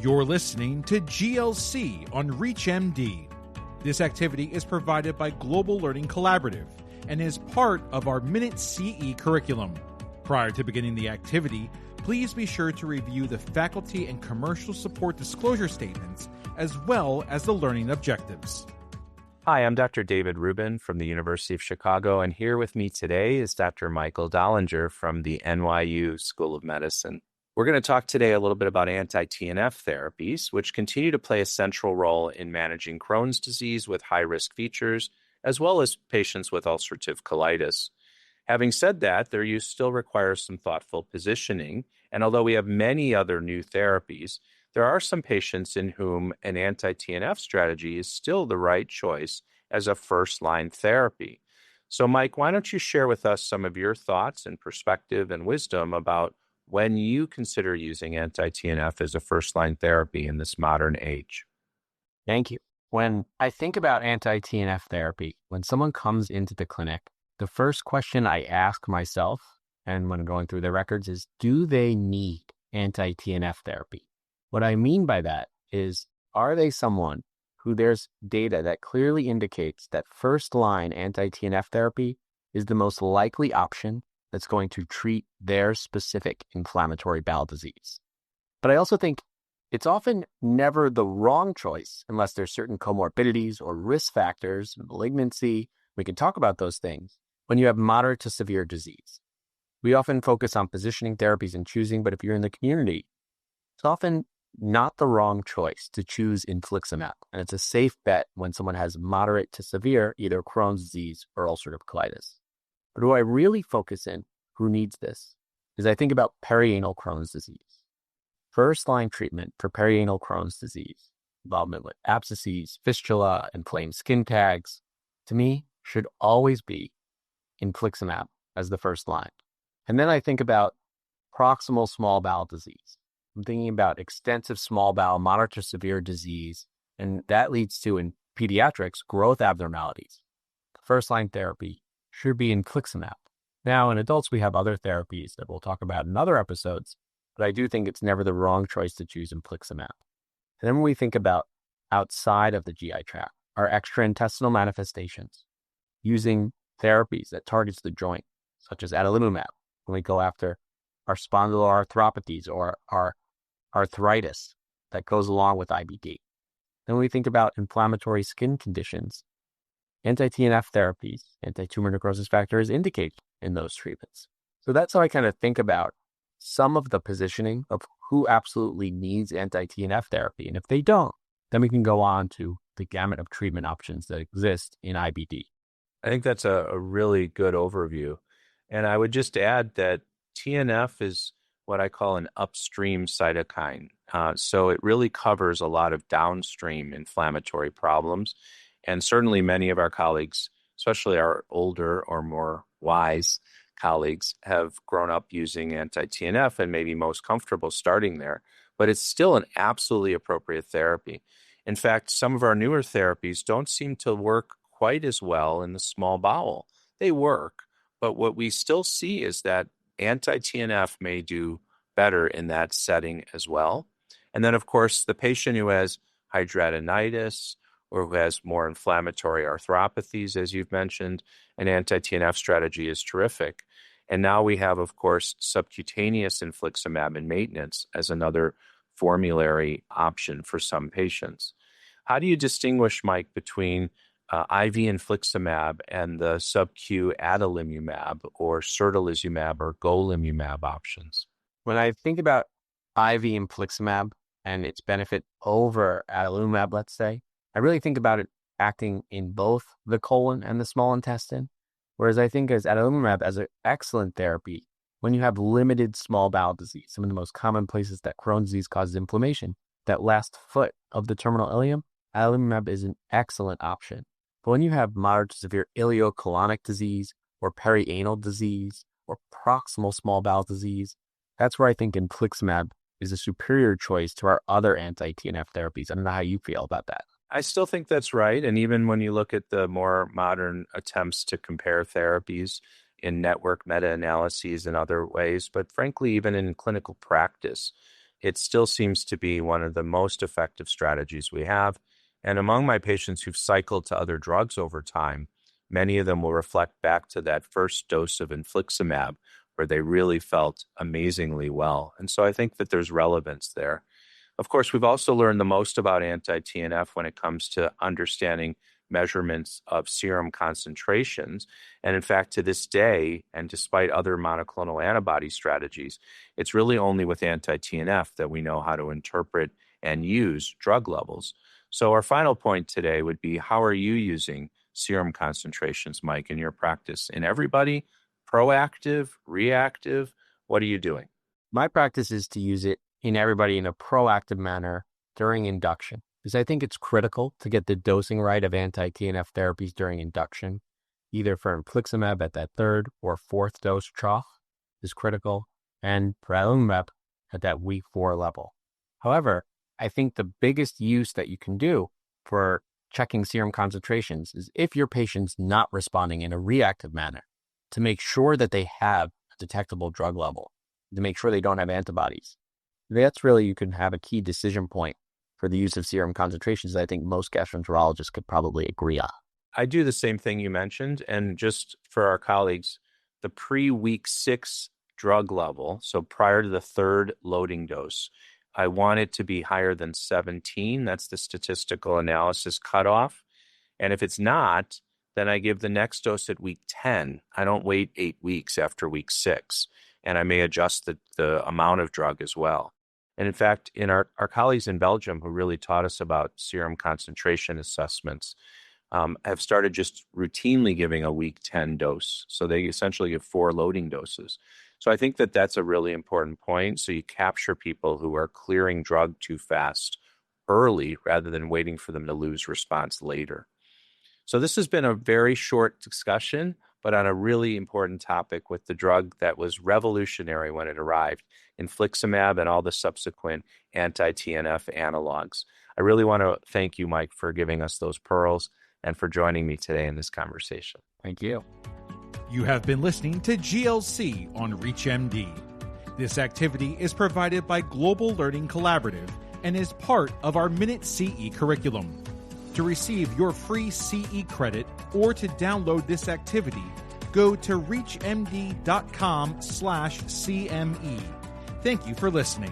You're listening to GLC on ReachMD. This activity is provided by Global Learning Collaborative and is part of our MinuteCE curriculum. Prior to beginning the activity, please be sure to review the faculty and commercial support disclosure statements as well as the learning objectives. Hi, I'm Dr. David Rubin from the University of Chicago, and here with me today is Dr. Michael Dolinger from the NYU School of Medicine. We're going to talk today a little bit about anti-TNF therapies, which continue to play a central role in managing Crohn's disease with high-risk features, as well as patients with ulcerative colitis. Having said that, their use still requires some thoughtful positioning, and although we have many other new therapies, there are some patients in whom an anti-TNF strategy is still the right choice as a first-line therapy. So, Mike, why don't you share with us some of your thoughts and perspective and wisdom about when you consider using anti-TNF as a first-line therapy in this modern age? Thank you. When I think about anti-TNF therapy, when someone comes into the clinic, the first question I ask myself, and when going through their records, is do they need anti-TNF therapy? What I mean by that is, are they someone who there's data that clearly indicates that first-line anti-TNF therapy is the most likely option that's going to treat their specific inflammatory bowel disease? But I also think it's often never the wrong choice unless there's certain comorbidities or risk factors, malignancy. We can talk about those things when you have moderate to severe disease. We often focus on positioning therapies and choosing, but if you're in the community, it's often not the wrong choice to choose infliximab. And it's a safe bet when someone has moderate to severe, either Crohn's disease or ulcerative colitis. But who I really focus in, who needs this, is I think about perianal Crohn's disease. First-line treatment for perianal Crohn's disease, involvement with abscesses, fistula, inflamed skin tags, to me, should always be infliximab as the first line. And then I think about proximal small bowel disease. I'm thinking about extensive small bowel, moderate to severe disease, and that leads to, in pediatrics, growth abnormalities. First-line therapy should be infliximab. Now, in adults, we have other therapies that we'll talk about in other episodes, but I do think it's never the wrong choice to choose infliximab. And then when we think about outside of the GI tract, our extraintestinal manifestations, using therapies that targets the joint, such as adalimumab, when we go after our spondyloarthropathies or our arthritis that goes along with IBD. Then when we think about inflammatory skin conditions, anti-TNF therapies, anti-tumor necrosis factor is indicated in those treatments. So that's how I kind of think about some of the positioning of who absolutely needs anti-TNF therapy. And if they don't, then we can go on to the gamut of treatment options that exist in IBD. I think that's a really good overview. And I would just add that TNF is what I call an upstream cytokine. So it really covers a lot of downstream inflammatory problems. And certainly many of our colleagues, especially our older or more wise colleagues, have grown up using anti-TNF and maybe most comfortable starting there. But it's still an absolutely appropriate therapy. In fact, some of our newer therapies don't seem to work quite as well in the small bowel. They work, but what we still see is that anti-TNF may do better in that setting as well. And then, of course, the patient who has hidradenitis or who has more inflammatory arthropathies, as you've mentioned, an anti-TNF strategy is terrific. And now we have, of course, subcutaneous infliximab in maintenance as another formulary option for some patients. How do you distinguish, Mike, between IV infliximab and the sub-Q adalimumab or certolizumab or golimumab options? When I think about IV infliximab and its benefit over adalimumab, let's say, I really think about it acting in both the colon and the small intestine, whereas I think as adalimumab as an excellent therapy when you have limited small bowel disease. Some of the most common places that Crohn's disease causes inflammation, that last foot of the terminal ileum, adalimumab is an excellent option. But when you have moderate to severe ileocolonic disease or perianal disease or proximal small bowel disease, that's where I think infliximab is a superior choice to our other anti-TNF therapies. I don't know how you feel about that. I still think that's right. And even when you look at the more modern attempts to compare therapies in network meta-analyses and other ways, but frankly, even in clinical practice, it still seems to be one of the most effective strategies we have. And among my patients who've cycled to other drugs over time, many of them will reflect back to that first dose of infliximab where they really felt amazingly well. And so I think that there's relevance there. Of course, we've also learned the most about anti-TNF when it comes to understanding measurements of serum concentrations. And in fact, to this day, and despite other monoclonal antibody strategies, it's really only with anti-TNF that we know how to interpret and use drug levels. So our final point today would be, how are you using serum concentrations, Mike, in your practice? In everybody, proactive, reactive? What are you doing? My practice is to use it in everybody in a proactive manner during induction, because I think it's critical to get the dosing right of anti-TNF therapies during induction, either for infliximab at that third or fourth dose trough is critical, and for adalimumab at that week 4 level. However, I think the biggest use that you can do for checking serum concentrations is if your patient's not responding in a reactive manner, to make sure that they have a detectable drug level, to make sure they don't have antibodies. That's really, you can have a key decision point for the use of serum concentrations that I think most gastroenterologists could probably agree on. I do the same thing you mentioned. And just for our colleagues, the pre-week 6 drug level, so prior to the third loading dose, I want it to be higher than 17. That's the statistical analysis cutoff. And if it's not, then I give the next dose at week 10. I don't wait 8 weeks after week 6. And I may adjust the amount of drug as well. And in fact, in our colleagues in Belgium who really taught us about serum concentration assessments have started just routinely giving a week 10 dose. So they essentially give 4 loading doses. So I think that that's a really important point. So you capture people who are clearing drug too fast early rather than waiting for them to lose response later. So this has been a very short discussion, but on a really important topic with the drug that was revolutionary when it arrived, infliximab and all the subsequent anti-TNF analogs. I really want to thank you, Mike, for giving us those pearls and for joining me today in this conversation. Thank you. You have been listening to GLC on ReachMD. This activity is provided by Global Learning Collaborative and is part of our MinuteCE curriculum. To receive your free CE credit or to download this activity, go to reachmd.com/CME. Thank you for listening.